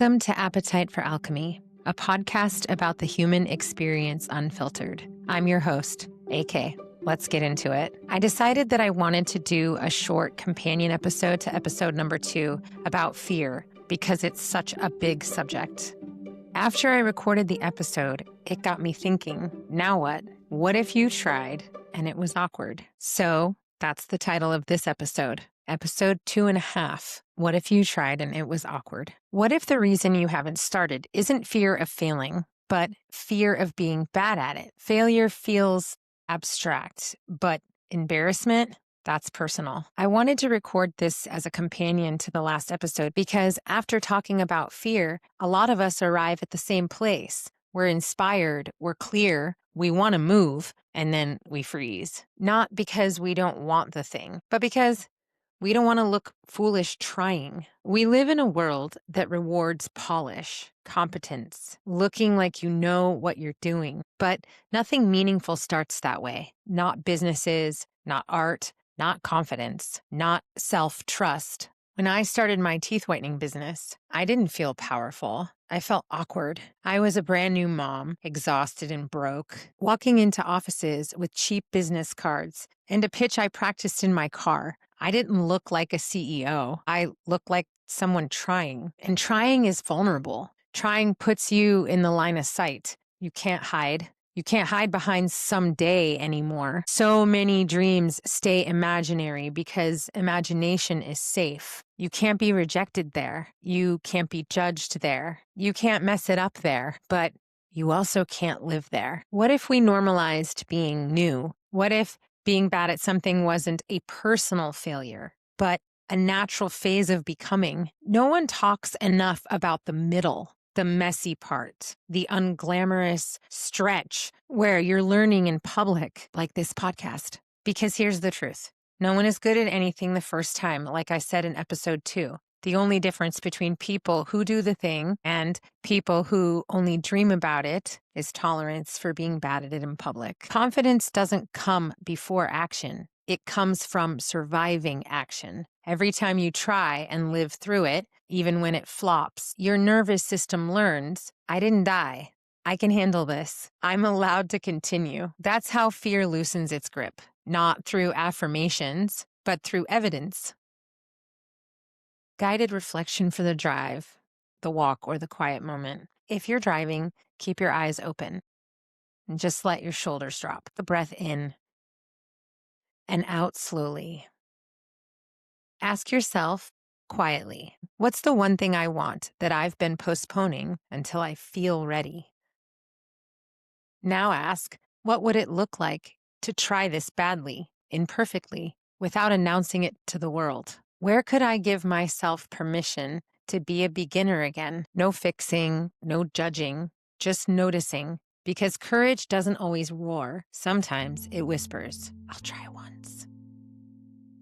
Welcome to Appetite for Alchemy, a podcast about the human experience unfiltered. I'm your host, AK. Let's get into it. I decided that I wanted to do a short companion episode to episode number 2 about fear because it's such a big subject. After I recorded the episode, it got me thinking, now what? What if you tried and it was awkward? So that's the title of this episode. Episode 2.5, what if you tried and it was awkward? What if the reason you haven't started isn't fear of failing, but fear of being bad at it? Failure feels abstract, but embarrassment, that's personal. I wanted to record this as a companion to the last episode because after talking about fear, a lot of us arrive at the same place. We're inspired, we're clear, we want to move, and then we freeze. Not because we don't want the thing, but because we don't want to look foolish trying. We live in a world that rewards polish, competence, looking like you know what you're doing. But nothing meaningful starts that way. Not businesses, not art, not confidence, not self-trust. When I started my teeth whitening business, I didn't feel powerful. I felt awkward. I was a brand new mom, exhausted and broke, walking into offices with cheap business cards and a pitch I practiced in my car. I didn't look like a CEO. I looked like someone trying. And trying is vulnerable. Trying puts you in the line of sight. You can't hide. You can't hide behind someday anymore. So many dreams stay imaginary because imagination is safe. You can't be rejected there. You can't be judged there. You can't mess it up there. But you also can't live there. What if we normalized being new? What if being bad at something wasn't a personal failure, but a natural phase of becoming? No one talks enough about the middle, the messy part, the unglamorous stretch where you're learning in public, like this podcast. Because here's the truth. No one is good at anything the first time, like I said in episode 2. The only difference between people who do the thing and people who only dream about it is tolerance for being bad at it in public. Confidence doesn't come before action. It comes from surviving action. Every time you try and live through it, even when it flops, your nervous system learns, I didn't die. I can handle this. I'm allowed to continue. That's how fear loosens its grip, not through affirmations, but through evidence. Guided reflection for the drive, the walk, or the quiet moment. If you're driving, keep your eyes open and just let your shoulders drop. The breath in and out slowly. Ask yourself quietly, what's the one thing I want that I've been postponing until I feel ready? Now ask, what would it look like to try this badly, imperfectly, without announcing it to the world? Where could I give myself permission to be a beginner again? No fixing, no judging, just noticing. Because courage doesn't always roar. Sometimes it whispers, I'll try once.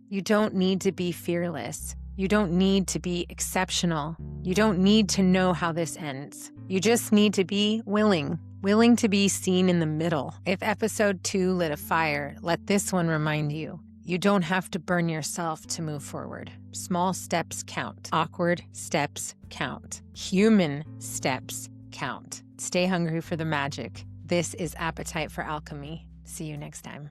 You don't need to be fearless. You don't need to be exceptional. You don't need to know how this ends. You just need to be willing to be seen in the middle. If episode 2 lit a fire, let this one remind you. You don't have to burn yourself to move forward. Small steps count. Awkward steps count. Human steps count. Stay hungry for the magic. This is Appetite for Alchemy. See you next time.